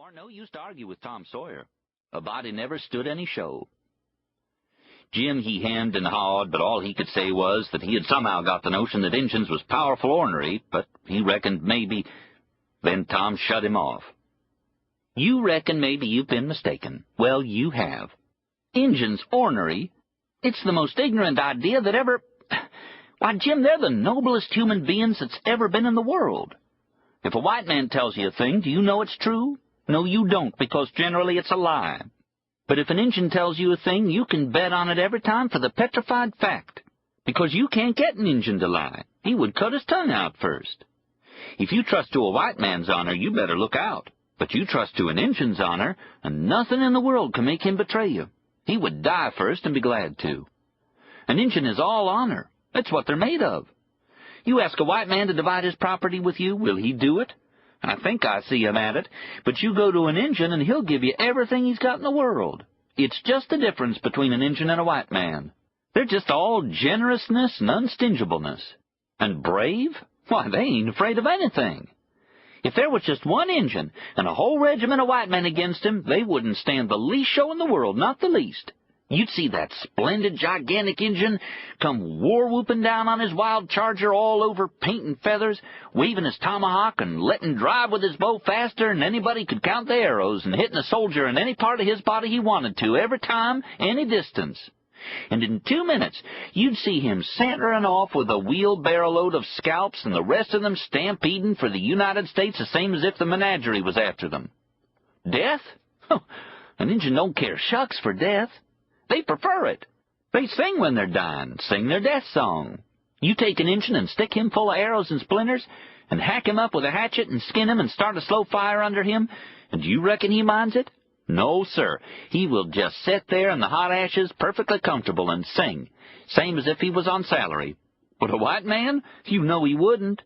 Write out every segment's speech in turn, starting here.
Therefore, no use to argue with Tom Sawyer. A body never stood any show. Jim, he hemmed and hawed, but all he could say was that he had somehow got the notion that Injuns was powerful ornery, but he reckoned maybe. Then Tom shut him off. You reckon maybe you've been mistaken. Well, you have. Injuns ornery? It's the most ignorant idea that ever... Why, Jim, they're the noblest human beings that's ever been in the world. If a white man tells you a thing, do you know it's true? No, you don't, because generally it's a lie. But if an Injun tells you a thing, you can bet on it every time for the petrified fact, because you can't get an Injun to lie. He would cut his tongue out first. If you trust to a white man's honor, you better look out. But you trust to an Injun's honor, and nothing in the world can make him betray you. He would die first and be glad to. An Injun is all honor. That's what they're made of. You ask a white man to divide his property with you, will he do it? I think I see him at it, but you go to an Injun and he'll give you everything he's got in the world. It's just the difference between an Injun and a white man. They're just all generousness and unstingeableness. And brave? Why, they ain't afraid of anything. If there was just one Injun and a whole regiment of white men against him, they wouldn't stand the least show in the world, not the least. You'd see that splendid, gigantic Injun come war-whooping down on his wild charger all over paint and feathers, waving his tomahawk and letting drive with his bow faster than anybody could count the arrows, and hitting a soldier in any part of his body he wanted to, every time, any distance. And in 2 minutes, you'd see him santering off with a wheelbarrow load of scalps and the rest of them stampeding for the United States the same as if the menagerie was after them. Death? An Injun don't care shucks for death. They prefer it. They sing when they're dying, sing their death song. You take an Injun and stick him full of arrows and splinters, and hack him up with a hatchet and skin him and start a slow fire under him, and do you reckon he minds it? No, sir. He will just sit there in the hot ashes perfectly comfortable and sing, same as if he was on salary. But a white man? You know he wouldn't.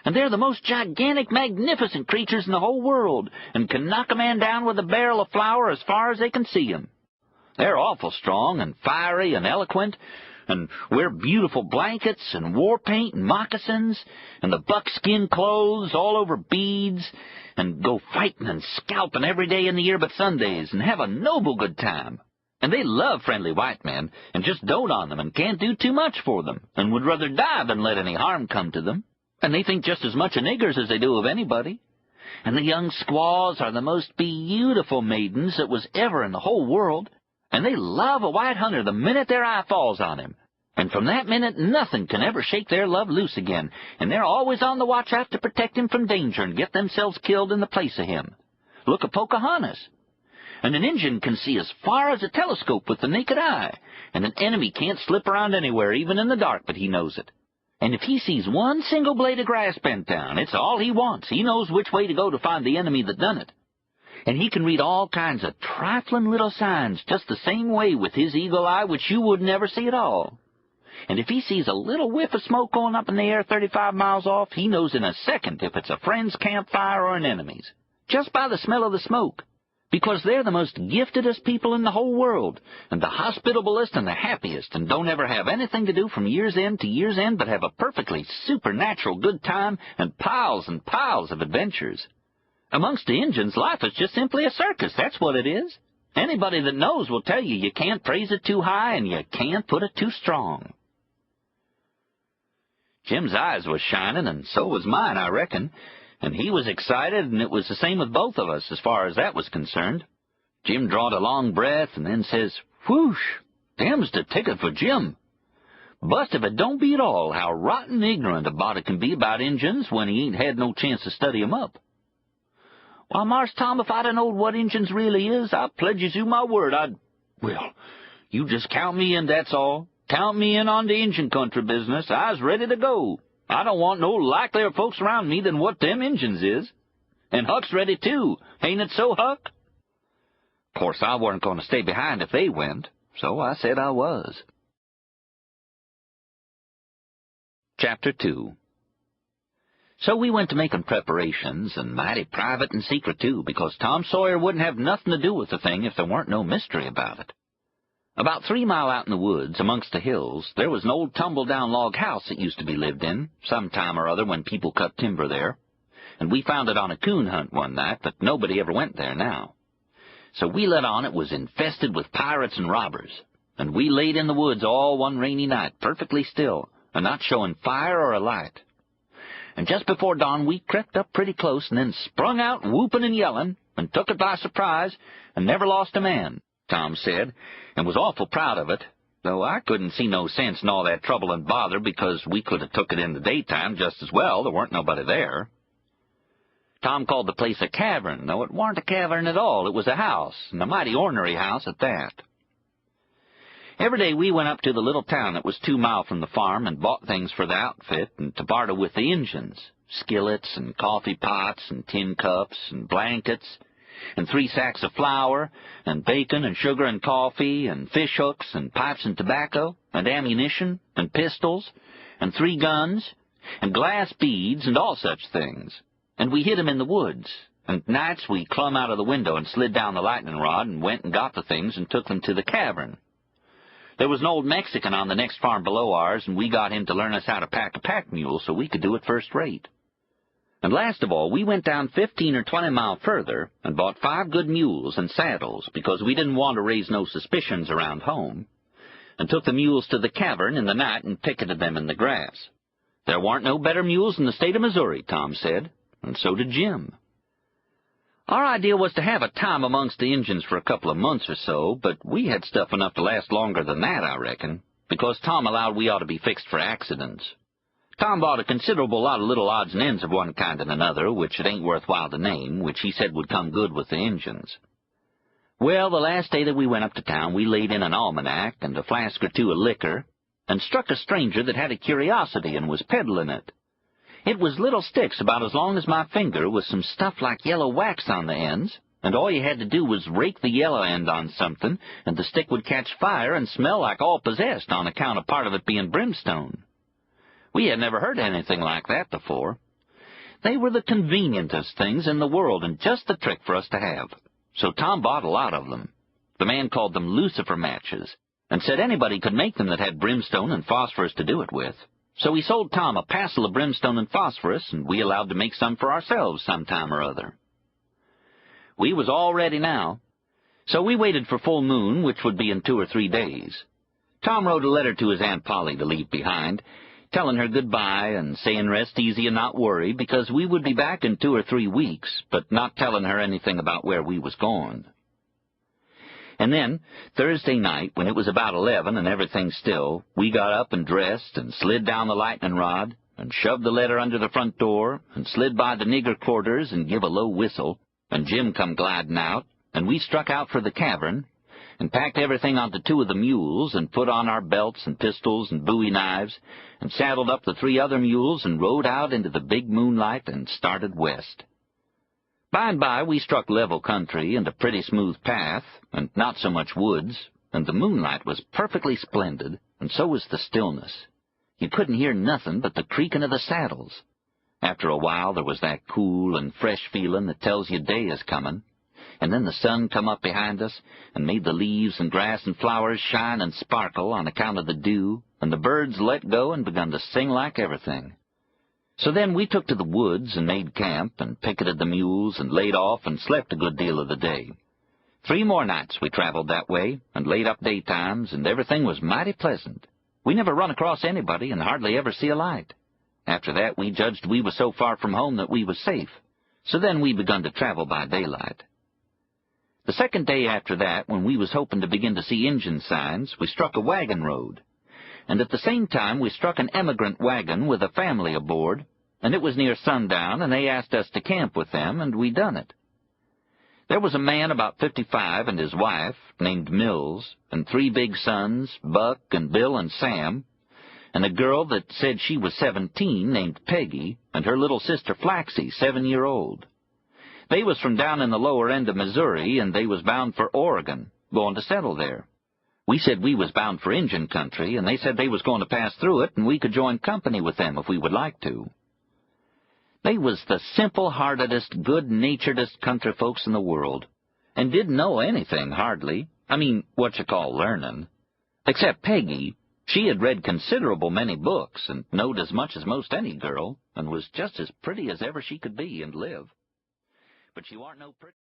And they're the most gigantic, magnificent creatures in the whole world, and can knock a man down with a barrel of flour as far as they can see him. They're awful strong and fiery and eloquent, and wear beautiful blankets and war paint and moccasins, and the buckskin clothes all over beads, and go fighting and scalping every day in the year but Sundays, and have a noble good time. And they love friendly white men, and just dote on them, and can't do too much for them, and would rather die than let any harm come to them. And they think just as much of niggers as they do of anybody. And the young squaws are the most beautiful maidens that was ever in the whole world. And they love a white hunter the minute their eye falls on him. And from that minute, nothing can ever shake their love loose again, and they're always on the watch out to protect him from danger and get themselves killed in the place of him. Look at Pocahontas. And an Injun can see as far as a telescope with the naked eye, and an enemy can't slip around anywhere, even in the dark, but he knows it. And if he sees one single blade of grass bent down, it's all he wants. He knows which way to go to find the enemy that done it. And he can read all kinds of trifling little signs just the same way with his eagle eye, which you would never see at all. And if he sees a little whiff of smoke going up in the air 35 miles off, he knows in a second if it's a friend's campfire or an enemy's, just by the smell of the smoke, because they're the most giftedest people in the whole world, and the hospitablest and the happiest, and don't ever have anything to do from year's end to year's end but have a perfectly supernatural good time and piles of adventures. Amongst the Injuns, life is just simply a circus, that's what it is. Anybody that knows will tell you can't praise it too high and you can't put it too strong. Jim's eyes was shining, and so was mine, I reckon, and he was excited, and it was the same with both of us as far as that was concerned. Jim drawed a long breath and then says, "Whoosh, them's the ticket for Jim. Bust if it don't beat all how rotten ignorant a body can be about Injuns when he ain't had no chance to study 'em up. Why, Marse Tom, if I'd knowed what Injuns really is, I pledges you my word well, you just count me in, that's all. Count me in on the Injun country business. I's ready to go. I don't want no likelier folks around me than what them Injuns is. And Huck's ready, too. Ain't it so, Huck?" Of course, I weren't going to stay behind if they went, so I said I was. Chapter 2. So we went to making preparations, and mighty private and secret, too, because Tom Sawyer wouldn't have nothing to do with the thing if there weren't no mystery about it. About 3 mile out in the woods, amongst the hills, there was an old tumble-down log house that used to be lived in, some time or other when people cut timber there. and we found it on a coon hunt one night, but nobody ever went there now. So we let on it was infested with pirates and robbers, and we laid in the woods all one rainy night, perfectly still, and not showing fire or a light. And just before dawn we crept up pretty close and then sprung out whooping and yelling, and took it by surprise, and never lost a man, Tom said, and was awful proud of it, though I couldn't see no sense in all that trouble and bother because we could have took it in the daytime just as well. There weren't nobody there. Tom called the place a cavern, though it warn't a cavern at all. It was a house, and a mighty ornery house at that. Every day we went up to the little town that was 2 miles from the farm and bought things for the outfit and to barter with the Injuns, skillets and coffee pots and tin cups and blankets, and 3 sacks of flour, and bacon and sugar and coffee, and fish hooks and pipes and tobacco, and ammunition and pistols, and 3 guns, and glass beads and all such things. And we hid 'em in the woods, and nights we clumb out of the window and slid down the lightning rod and went and got the things and took them to the cavern. There was an old Mexican on the next farm below ours, and we got him to learn us how to pack a pack mule so we could do it first rate. And last of all, we went down 15 or 20 miles further and bought 5 good mules and saddles because we didn't want to raise no suspicions around home, and took the mules to the cavern in the night and picketed them in the grass. There weren't no better mules in the state of Missouri, Tom said, and so did Jim. Our idea was to have a time amongst the Injuns for a couple of months or so, but we had stuff enough to last longer than that, I reckon, because Tom allowed we ought to be fixed for accidents. Tom bought a considerable lot of little odds and ends of one kind and another, which it ain't worthwhile to name, which he said would come good with the Injuns. Well, the last day that we went up to town, we laid in an almanac and a flask or 2 of liquor, and struck a stranger that had a curiosity and was peddling it. It was little sticks about as long as my finger with some stuff like yellow wax on the ends, and all you had to do was rake the yellow end on something, and the stick would catch fire and smell like all possessed on account of part of it being brimstone. We had never heard anything like that before. They were the convenientest things in the world and just the trick for us to have. So Tom bought a lot of them. The man called them lucifer matches, and said anybody could make them that had brimstone and phosphorus to do it with. So we sold Tom a passel of brimstone and phosphorus, and we allowed to make some for ourselves sometime or other. We was all ready now, so we waited for full moon, which would be in 2 or 3 days. Tom wrote a letter to his Aunt Polly to leave behind, telling her goodbye and saying rest easy and not worry, because we would be back in 2 or 3 weeks, but not telling her anything about where we was going. And then, Thursday night, when it was about 11 and everything still, we got up and dressed and slid down the lightning rod and shoved the letter under the front door and slid by the nigger quarters and give a low whistle, and Jim come gliding out, and we struck out for the cavern and packed everything onto 2 of the mules and put on our belts and pistols and bowie knives and saddled up the 3 other mules and rode out into the big moonlight and started west. By and by we struck level country and a pretty smooth path, and not so much woods, and the moonlight was perfectly splendid, and so was the stillness. You couldn't hear nothing but the creaking of the saddles. After a while there was that cool and fresh feeling that tells you day is coming, and then the sun come up behind us and made the leaves and grass and flowers shine and sparkle on account of the dew, and the birds let go and begun to sing like everything. So then we took to the woods and made camp and picketed the mules and laid off and slept a good deal of the day. 3 more nights we traveled that way and laid up daytimes, and everything was mighty pleasant. We never run across anybody and hardly ever see a light. After that we judged we was so far from home that we was safe. So then we begun to travel by daylight. The second day after that, when we was hoping to begin to see Injun signs, we struck a wagon road. And at the same time we struck an emigrant wagon with a family aboard, and it was near sundown, and they asked us to camp with them, and we done it. There was a man about 55 and his wife, named Mills, and 3 big sons, Buck and Bill and Sam, and a girl that said she was 17, named Peggy, and her little sister Flaxie, 7-year-old. They was from down in the lower end of Missouri, and they was bound for Oregon, going to settle there. We said we was bound for Injun country, and they said they was going to pass through it, and we could join company with them if we would like to. They was the simple-heartedest, good-naturedest country folks in the world, and didn't know anything, hardly. I mean, what you call learning. Except Peggy. She had read considerable many books, and knowed as much as most any girl, and was just as pretty as ever she could be and live. But she warn't no pretty.